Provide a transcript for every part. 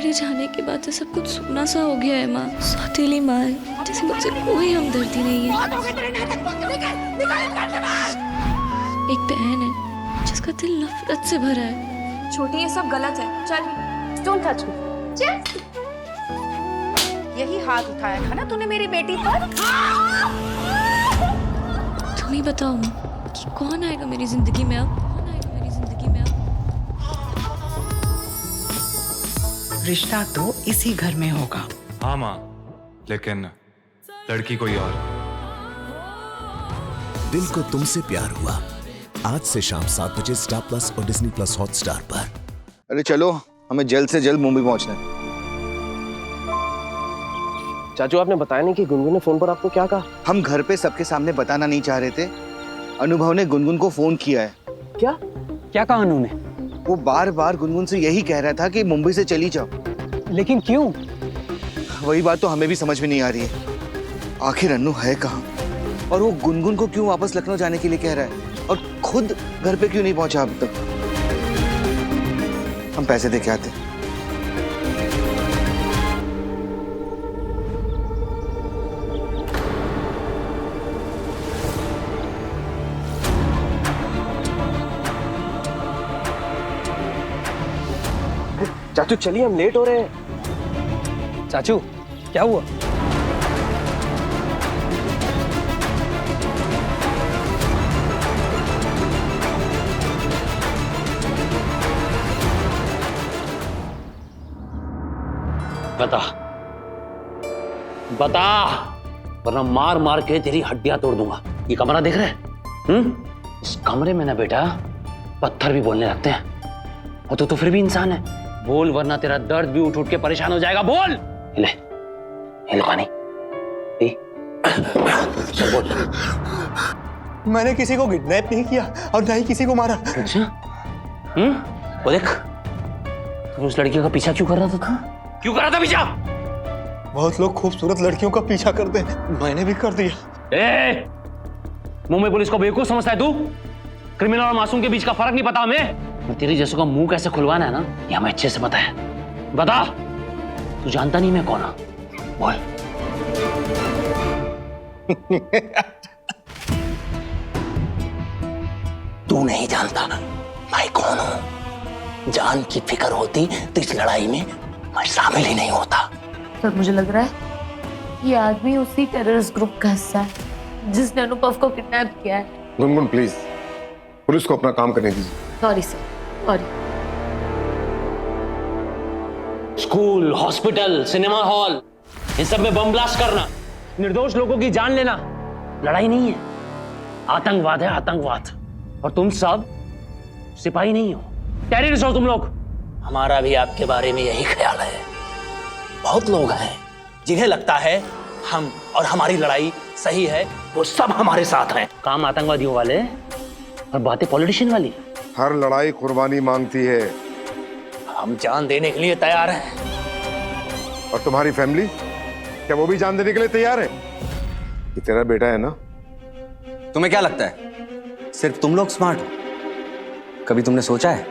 तेरे जाने के बाद से सब कुछ सूना सा हो गया है माँ। सौतेली माँ है, जैसे मुझसे कोई हमदर्दी नहीं है। एक बहन है जिसका दिल नफरत से भरा है। छोटी, ये सब गलत है। चल, डोंट टच मी। चल। यही हाथ उठाया था ना तूने मेरी बेटी पर? तुम ही बताओ माँ कि कौन आएगा मेरी जिंदगी में अब? रिश्ता तो इसी घर में होगा। हाँ माँ, लेकिन लड़की कोई और। दिल को तुमसे प्यार हुआ आज से शाम 7 बजे स्टार प्लस और डिज्नी प्लस हॉटस्टार पर। अरे चलो, हमें जल्द से जल्द मुंबई पहुंचना है। चाचू, आपने बताया नहीं कि गुनगुन ने फोन पर आपको क्या कहा? हम घर पे सबके सामने बताना नहीं चाह रहे थे। अनुभव ने गुनगुन को फोन किया है। क्या क्या कहा अनु ने? वो बार बार गुनगुन से यही कह रहा था कि मुंबई से चली जाओ। लेकिन क्यों? वही बात तो हमें भी समझ में नहीं आ रही है। आखिर अनु है कहाँ और वो गुनगुन को क्यों वापस लखनऊ जाने के लिए कह रहा है और खुद घर पे क्यों नहीं पहुंचा अब तक? हम पैसे दे के आते। चाचू चलिए, हम लेट हो रहे हैं। चाचू क्या हुआ? बता बता, वरना मार मार के तेरी हड्डियां तोड़ दूंगा। ये कमरा देख रहे? इस कमरे में ना बेटा पत्थर भी बोलने लगते हैं, और तो फिर भी इंसान है। बोल, वरना तेरा दर्द भी उठ उठ के परेशान हो जाएगा। बोल। ले ले पानी पी। चल बोल। मैंने किसी को किडनैप नहीं किया और ना ही किसी को मारा। अच्छा? वो देख, तू उस लड़की का पीछा क्यों कर रहा था? क्यों कर रहा था पीछा? बहुत लोग खूबसूरत लड़कियों का पीछा करते हैं, मैंने भी कर दिया। मुंबई पुलिस को बेवकूफ समझता है तू? क्रिमिनल और मासूम के बीच का फर्क नहीं पता हमें? तेरी जैसों का मुंह कैसे खुलवाना है ना, ये हमें अच्छे से पता है। बता, तू जानता नहीं मैं कौन हूं? बोल। तू नहीं जानता मैं कौन हूं? जान की फिक्र होती तो इस लड़ाई में मैं शामिल ही नहीं होता। सर, मुझे लग रहा है ये आदमी उसी टेररिस्ट ग्रुप का हिस्सा है जिसने अनुपम को किडनैप किया है। गुनगुन प्लीज, पुलिस को अपना काम करने दीजिए। Sorry sir, sorry. School, hospital, cinema hall, इन सब में बम ब्लास्ट करना, निर्दोष लोगों की जान लेना लड़ाई नहीं है, आतंकवाद है, आतंकवाद। और तुम सब सिपाही नहीं हो, टेररिस्ट हो तुम लोग। हमारा भी आपके बारे में यही ख्याल है। बहुत लोग हैं जिन्हें लगता है हम और हमारी लड़ाई सही है, वो सब हमारे साथ हैं। काम आतंकवादियों वाले और बातें पॉलिटिशियन वाली। हर लड़ाई कुर्बानी मांगती है। हम जान देने के लिए तैयार हैं। और तुम्हारी फैमिली, क्या वो भी जान देने के लिए तैयार है? ये तेरा बेटा है ना? तुम्हें क्या लगता है सिर्फ तुम लोग स्मार्ट हो? कभी तुमने सोचा है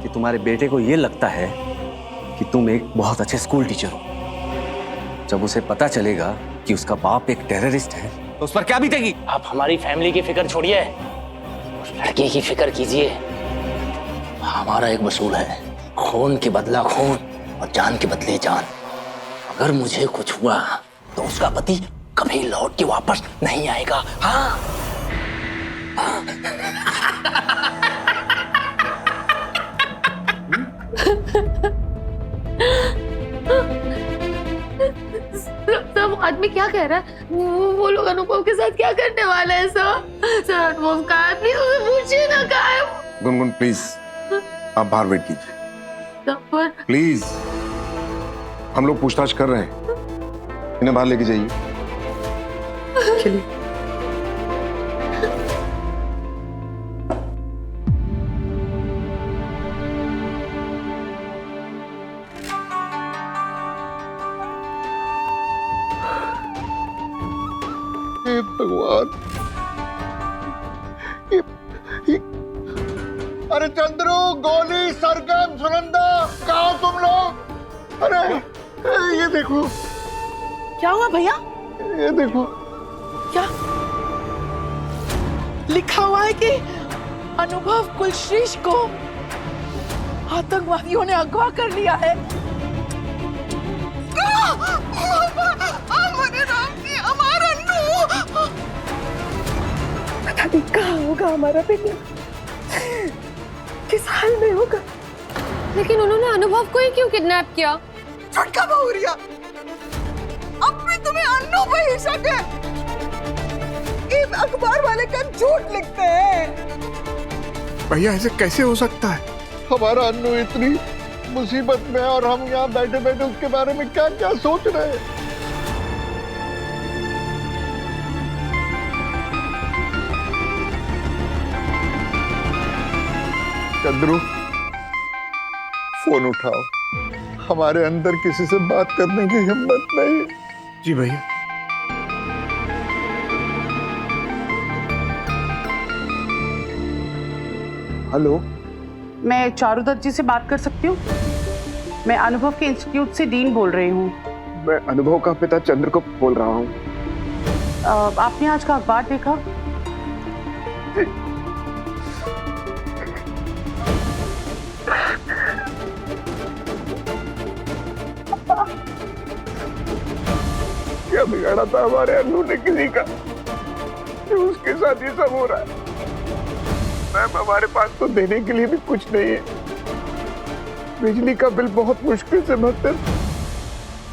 कि तुम्हारे बेटे को यह लगता है कि तुम एक बहुत अच्छे स्कूल टीचर हो? जब उसे पता चलेगा कि उसका बाप एक टेररिस्ट है तो उस पर क्या बीतेगी? आप हमारी फैमिली की फिक्र छोड़िए, उस लड़के की फिक्र कीजिए। हमारा एक वसूल है, खून के बदला खून और जान के बदले जान। अगर मुझे कुछ हुआ तो उसका पति कभी लौट के वापस नहीं आएगा। हाँ, सब आदमी क्या कह रहा है? वो लोग अनुपम के साथ क्या करने वाले हैं सर? सर, अनुपम का आदमी, उसे पूछिए ना कहाँ है। गुनगुन प्लीज, आप बाहर वेट कीजिए प्लीज। हम लोग पूछताछ कर रहे हैं, इन्हें बाहर लेके जाइए। चलिए। भगवान, अरे चंद्रू, गोली, सरगम, सुनंदा, कहाँ तुम लोग? अरे ये देखो, क्या हुआ भैया? ये देखो, क्या लिखा हुआ है कि अनुभव कुलश्रेष्ठ को आतंकवादियों ने अगवा कर लिया है। हमारे राम की, हमारा अन्नू, पता नहीं कहाँ होगा हमारा बेटा, किस हाल में होगा। लेकिन उन्होंने अनुभव को ही क्यों किडनैप किया? झटका बहुरिया, अब भी तुम्हें अन्नू पे ही शक है? ये अखबार वाले का झूठ लिखते हैं। भैया ऐसे कैसे हो सकता है? हमारा अन्नू इतनी मुसीबत में और हम यहाँ बैठे बैठे उसके बारे में क्या क्या सोच रहे हैं। चंद्रू, फोन उठाओ, हमारे अंदर किसी से बात करने की हिम्मत नहीं। जी भैया। हेलो, मैं चारुदत्त जी से बात कर सकती हूँ? मैं अनुभव के इंस्टीट्यूट से डीन बोल रही हूँ। मैं अनुभव का पिता चंद्र को बोल रहा हूँ। आपने आज का अखबार देखा? क्या बिगाड़ा था हमारे अन्नू ने किसी का, जो उसके साथ ये सब हो रहा है? मैम, हमारे पास तो देने के लिए भी कुछ नहीं है। बिजली का बिल बहुत मुश्किल से भरते,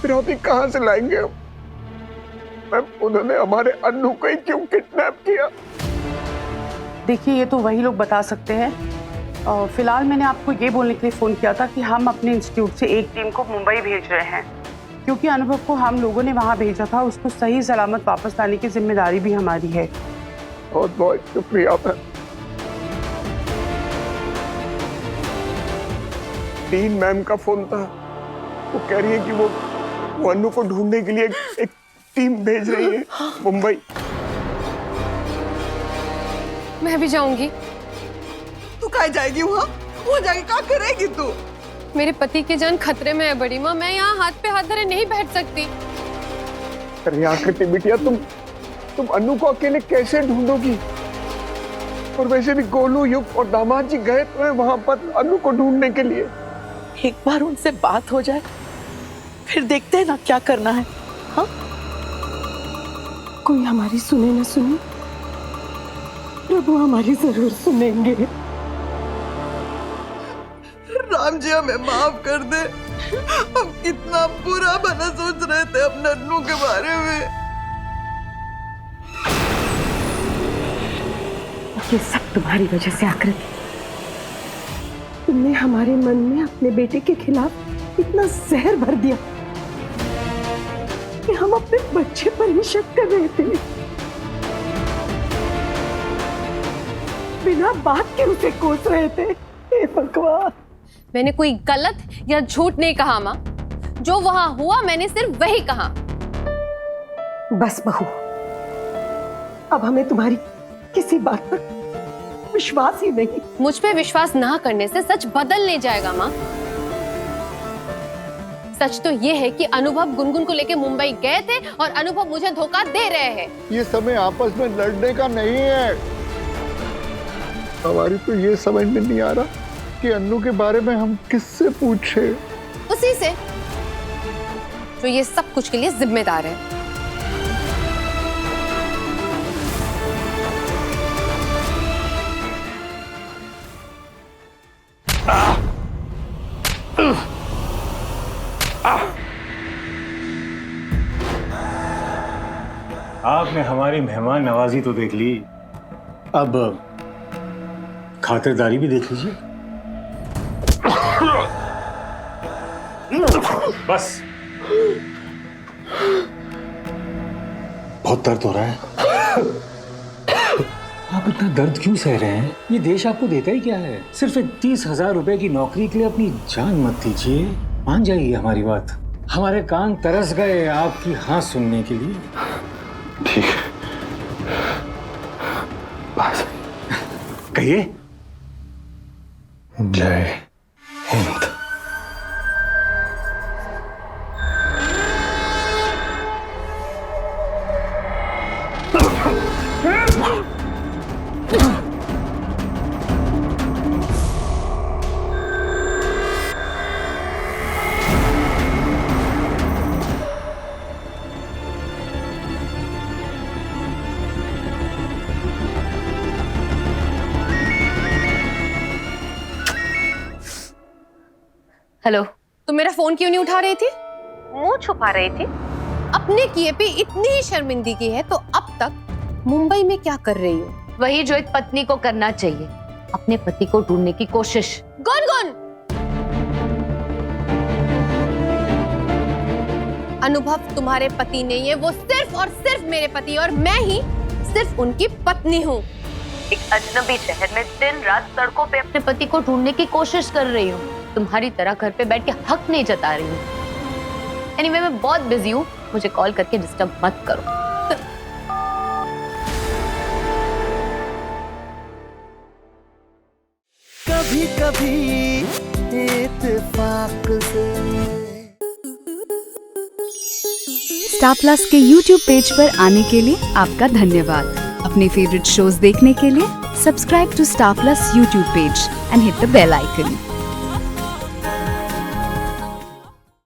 फिरौती कहाँ से लाएंगे हम? मैम, उन्होंने हमारे अन्नू को ही क्यों किडनैप किया? देखिए, ये तो वही लोग बता सकते हैं। फिलहाल मैंने आपको ये बोलने के लिए फोन किया था कि हम अपने इंस्टीट्यूट से एक टीम को मुंबई भेज रहे हैं, क्योंकि अनुभव को हम लोगों ने वहां भेजा था। उसको सही सलामत वापस लाने की जिम्मेदारी भी हमारी है। बहुत बहुत शुक्रिया मैम। डीन मैम का फोन था, वो कह रही है कि वो अन्नू को ढूंढने के लिए एक टीम भेज रही है मुंबई। मैं भी जाऊंगी। तू कहाँ जाएगी वहाँ? वो जाके क्या करेगी तू? मेरे पति की जान खतरे में है बड़ी माँ, मैं यहाँ हाथ पे हाथ धरे नहीं बैठ सकती। अरे आकृति बिटिया, तुम अन्नू को अकेले कैसे ढूंढोगी? और वैसे भी गोलू, युग और दामाद जी गए तो वहां पर अन्नू को ढूंढने के लिए। एक बार उनसे बात हो जाए, फिर देखते हैं ना क्या करना है। हाँ, कोई हमारी सुने न सुने, प्रभु हमारी जरूर सुनेंगे। राम जी, हमें माफ कर दे, हम कितना बुरा भला सोच रहे थे अपने अन्नू के बारे में। ये सब तुम्हारी वजह से आकृति। तुमने हमारे मन में अपने बेटे के खिलाफ इतना जहर भर दिया कि हम अपने बच्चे पर ही शक कर रहे थे। बिना बात के उसे कोस रहे थे। हे भगवान, मैंने कोई गलत या झूठ नहीं कहा माँ। जो वहां हुआ मैंने सिर्फ वही कहा। बस बहू, अब हमें तुम्हारी किसी बात पर विश्वास ही नहीं। मुझ पे विश्वास ना करने से सच बदल नहीं जाएगा माँ। सच तो ये है कि अनुभव गुनगुन को लेकर मुंबई गए थे और अनुभव मुझे धोखा दे रहे हैं। ये समय आपस में लड़ने का नहीं है। हमारी तो ये समझ में नहीं आ रहा कि अन्नू के बारे में हम किससे पूछे? उसी से जो ये सब कुछ के लिए जिम्मेदार है। आपने हमारी मेहमान नवाजी तो देख ली, अब खातिरदारी भी देख लीजिए। बस, बहुत दर्द हो रहा है। आप इतना दर्द क्यों सह रहे हैं? ये देश आपको देता ही क्या है? सिर्फ 30,000 रुपए की नौकरी के लिए अपनी जान मत दीजिए। मान जाइए हमारी बात। हमारे कान तरस गए आपकी हाँ सुनने के लिए। ठीक है, बस कहिए। जय हिंद। हेलो। तुम मेरा फोन क्यों नहीं उठा रही थी? मुंह छुपा रही थी। अपने किए पे इतनी ही शर्मिंदगी है तो अब तक मुंबई में क्या कर रही हो? वही जो एक पत्नी को करना चाहिए, अपने पति को ढूंढने की कोशिश। गुनगुन, अनुभव तुम्हारे पति नहीं है, वो सिर्फ और सिर्फ मेरे पति, और मैं ही सिर्फ उनकी पत्नी हूँ। एक अजनबी शहर में दिन रात सड़कों पे अपने पति को ढूंढने की कोशिश कर रही हूँ। तुम्हारी तरह घर पे बैठ के हक नहीं जता रही हूँ। एनीवे, मैं बहुत बिजी हूँ, मुझे कॉल करके डिस्टर्ब मत करो। कभी कभी इत्तेफाक से। स्टार प्लस के YouTube पेज पर आने के लिए आपका धन्यवाद। अपने फेवरेट शोज देखने के लिए subscribe to Star Plus YouTube page and hit the bell icon.